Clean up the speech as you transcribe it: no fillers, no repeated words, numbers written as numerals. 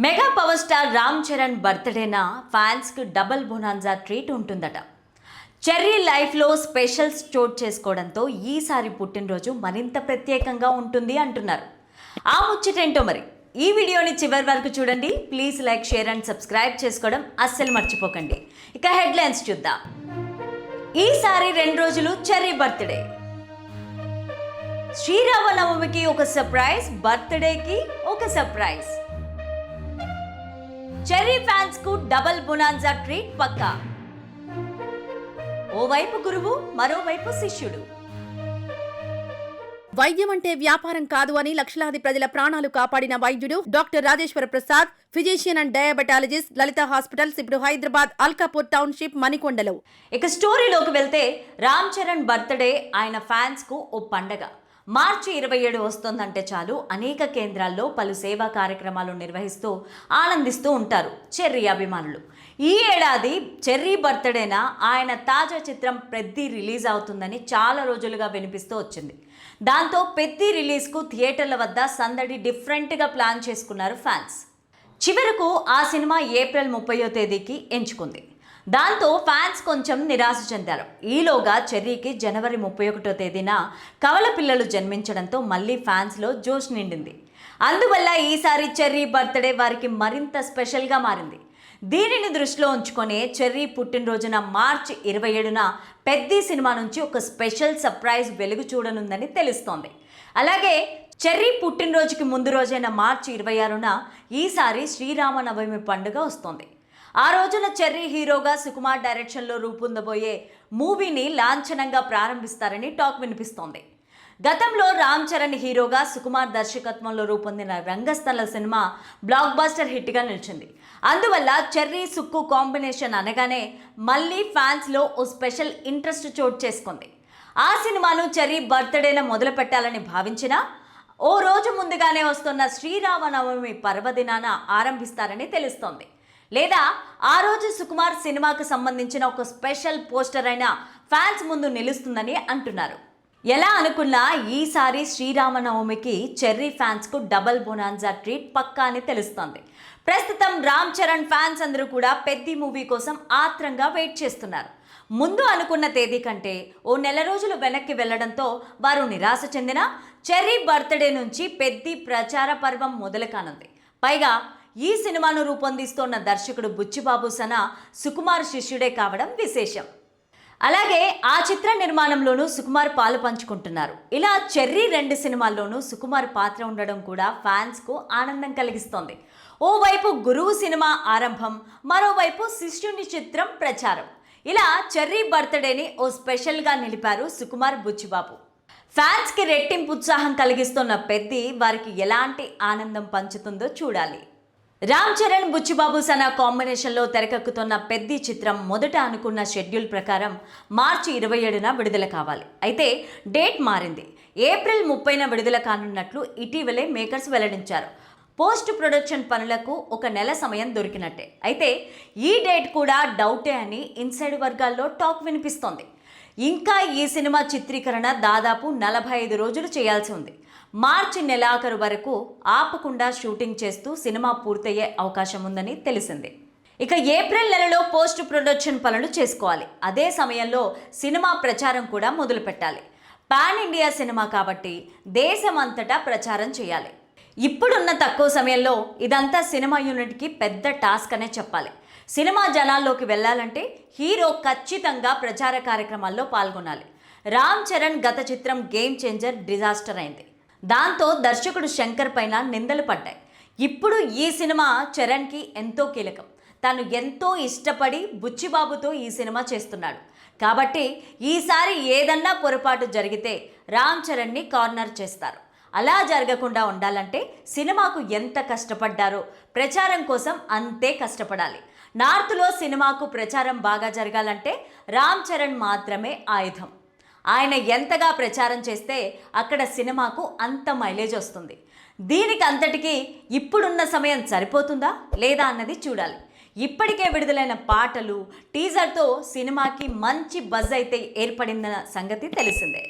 Mega power star Ram Charan బర్త్డేన ఫ్యాన్స్కి double bonanza treat ఉంటుందట. చెర్రీ లైఫ్లో స్పెషల్స్ చోటు చేసుకోవడంతో ఈసారి పుట్టినరోజు మరింత ప్రత్యేకంగా ఉంటుంది అంటున్నారు. ఆ ముచ్చటేంటో మరి ఈ వీడియోని చివరి వరకు చూడండి. Please like, share and subscribe చేసుకోవడం అస్సలు మర్చిపోకండి. ఇక హెడ్లైన్స్ చూద్దాం. ఈసారి 2 రోజులు చెర్రీ బర్త్డే. శ్రీరామనవమికి ఒక సర్ప్రైజ్, బర్త్డేకి ఒక సర్ప్రైజ్. చెర్రీ ఫ్యాన్స్ కు డబుల్ బొనాన్జా ట్రీట్ పక్కా. ఓవైపు గురువు, మరోవైపు శిష్యుడు. వైద్యం అంటే వ్యాపారం కాదు అని లక్షలాది ప్రజల ప్రాణాలు కాపాడిన వైద్యుడు doctor Rajeshwara Prasad, physician and diabetologist, Lalitha hospitals ఇప్పుడు హైదరాబాద్ అల్కాపూర్ టౌన్షిప్ మణికొండలో. ఇక స్టోరీలోకి వెళ్తే రామ్ చరణ్ బర్త్డే ఆయన ఫ్యాన్స్ కు ఓ పండగ. మార్చి 27 వస్తుందంటే చాలు అనేక కేంద్రాల్లో పలు సేవా కార్యక్రమాలు నిర్వహిస్తూ ఆనందిస్తూ ఉంటారు చెర్రీ అభిమానులు. ఈ ఏడాది చెర్రీ బర్త్డేన ఆయన తాజా చిత్రం పెద్ది రిలీజ్ అవుతుందని చాలా రోజులుగా వినిపిస్తూ వచ్చింది. దాంతో పెద్ది రిలీజ్కు థియేటర్ల వద్ద సందడి డిఫరెంట్గా ప్లాన్ చేసుకున్నారు ఫ్యాన్స్. చివరకు ఆ సినిమా ఏప్రిల్ 30వ తేదీకి ఎంచుకుంది. దాంతో ఫ్యాన్స్ కొంచెం నిరాశ చెందారు. ఈలోగా చెర్రీకి జనవరి 31వ తేదీన కవల పిల్లలు జన్మించడంతో మళ్ళీ ఫ్యాన్స్లో జోష్ నిండింది. అందువల్ల ఈసారి చెర్రీ బర్త్డే వారికి మరింత స్పెషల్గా మారింది. దీనిని దృష్టిలో ఉంచుకొని చెర్రీ పుట్టినరోజున మార్చి 27న పెద్ది సినిమా నుంచి ఒక స్పెషల్ సర్ప్రైజ్ వెలుగు చూడనుందని తెలుస్తోంది. అలాగే చెర్రీ పుట్టినరోజుకి ముందు రోజైన మార్చి 26న ఈసారి శ్రీరామనవమి పండుగ వస్తోంది. ఆ రోజున చెర్రీ హీరోగా సుకుమార్ డైరెక్షన్లో రూపొందబోయే మూవీని లాంఛనంగా ప్రారంభిస్తారని టాక్ వినిపిస్తోంది. గతంలో రామ్ చరణ్ హీరోగా సుకుమార్ దర్శకత్వంలో రూపొందిన రంగస్థల సినిమా బ్లాక్ బస్టర్ హిట్గా నిలిచింది. అందువల్ల చెర్రీ సుక్కు కాంబినేషన్ అనగానే మళ్ళీ ఫ్యాన్స్లో ఓ స్పెషల్ ఇంట్రెస్ట్ చోటు చేసుకుంది. ఆ సినిమాను చెర్రీ బర్త్డేన మొదలు పెట్టాలని భావించినా ఓ రోజు ముందుగానే వస్తున్న శ్రీరామనవమి పర్వదినాన ఆరంభిస్తారని తెలుస్తోంది. లేదా ఆ రోజు సుకుమార్ సినిమాకు సంబంధించిన ఒక స్పెషల్ పోస్టర్ అయినా ఫ్యాన్స్ ముందు నిలుస్తుందని అంటున్నారు. ఎలా అనుకున్నా ఈసారి శ్రీరామనవమికి చెర్రీ ఫ్యాన్స్కు డబుల్ బొనాన్జా ట్రీట్ పక్కా అని తెలుస్తోంది. ప్రస్తుతం రామ్ చరణ్ ఫ్యాన్స్ అందరూ కూడా పెద్ది మూవీ కోసం ఆత్రంగా వెయిట్ చేస్తున్నారు. ముందు అనుకున్న తేదీ కంటే ఓ నెల రోజులు వెనక్కి వెళ్లడంతో వారు నిరాశ చెందిన చెర్రీ బర్త్డే నుంచి పెద్ది ప్రచార పర్వం మొదలు కానుంది. పైగా ఈ సినిమాను రూపొందిస్తోన్న దర్శకుడు బుచ్చిబాబు సన సుకుమార్ శిష్యుడే కావడం విశేషం. అలాగే ఆ చిత్ర నిర్మాణంలోనూ సుకుమార్ పాలు పంచుకుంటున్నారు. ఇలా చెర్రీ 2 సినిమాల్లోనూ సుకుమార్ పాత్ర ఉండడం కూడా ఫ్యాన్స్కు ఆనందం కలిగిస్తోంది. ఓవైపు గురువు సినిమా ఆరంభం, మరోవైపు శిష్యుని చిత్రం ప్రచారం. ఇలా చెర్రీ బర్త్డేని ఓ స్పెషల్గా నిలిపారు సుకుమార్, బుచ్చిబాబు. ఫ్యాన్స్కి రెట్టింపు ఉత్సాహం కలిగిస్తున్న పెద్ది వారికి ఎలాంటి ఆనందం పంచుతుందో చూడాలి. రామ్ చరణ్, బుచ్చిబాబు సన కాంబినేషన్లో తెరకెక్కుతున్న పెద్ది చిత్రం మొదట అనుకున్న షెడ్యూల్ ప్రకారం మార్చి 27న విడుదల కావాలి. అయితే డేట్ మారింది. ఏప్రిల్ 30న విడుదల కానున్నట్లు ఇటీవలే మేకర్స్ వెల్లడించారు. పోస్ట్ ప్రొడక్షన్ పనులకు ఒక నెల సమయం దొరికినట్టే. అయితే ఈ డేట్ కూడా డౌటే అని ఇన్సైడ్ వర్గాల్లో టాక్ వినిపిస్తోంది. ఇంకా ఈ సినిమా చిత్రీకరణ దాదాపు 45 రోజులు చేయాల్సి ఉంది. మార్చి నెలాఖరు వరకు ఆపకుండా షూటింగ్ చేస్తూ సినిమా పూర్తయ్యే అవకాశం ఉందని తెలిసింది. ఇక ఏప్రిల్ నెలలో పోస్ట్ ప్రొడక్షన్ పనులు చేసుకోవాలి. అదే సమయంలో సినిమా ప్రచారం కూడా మొదలు పెట్టాలి. పాన్ ఇండియా సినిమా కాబట్టి దేశమంతటా ప్రచారం చేయాలి. ఇప్పుడున్న తక్కువ సమయంలో ఇదంతా సినిమా యూనిట్కి పెద్ద టాస్క్ అనే చెప్పాలి. సినిమా జనాల్లోకి వెళ్ళాలంటే హీరో ఖచ్చితంగా ప్రచార కార్యక్రమాల్లో పాల్గొనాలి. రామ్ చరణ్ గత చిత్రం గేమ్ చేంజర్ డిజాస్టర్ అయింది. దాంతో దర్శకుడు శంకర్ పైన నిందలు పడ్డాయి. ఇప్పుడు ఈ సినిమా చరణ్కి ఎంతో కీలకం. తాను ఎంతో ఇష్టపడి బుచ్చిబాబుతో ఈ సినిమా చేస్తున్నాడు కాబట్టి ఈసారి ఏదన్నా పొరపాటు జరిగితే రామ్ చరణ్ని కార్నర్ చేస్తారు. అలా జరగకుండా ఉండాలంటే సినిమాకు ఎంత కష్టపడ్డారో ప్రచారం కోసం అంతే కష్టపడాలి. నార్త్లో సినిమాకు ప్రచారం బాగా జరగాలంటే రామ్ చరణ్ మాత్రమే ఆయుధం. ఆయన ఎంతగా ప్రచారం చేస్తే అక్కడ సినిమాకు అంత మైలేజ్ వస్తుంది. దీనికి అంతటికీ ఇప్పుడున్న సమయం సరిపోతుందా లేదా అన్నది చూడాలి. ఇప్పటికే విడుదలైన పాటలు, టీజర్తో సినిమాకి మంచి బజ్ అయితే ఏర్పడిందన్న సంగతి తెలిసిందే.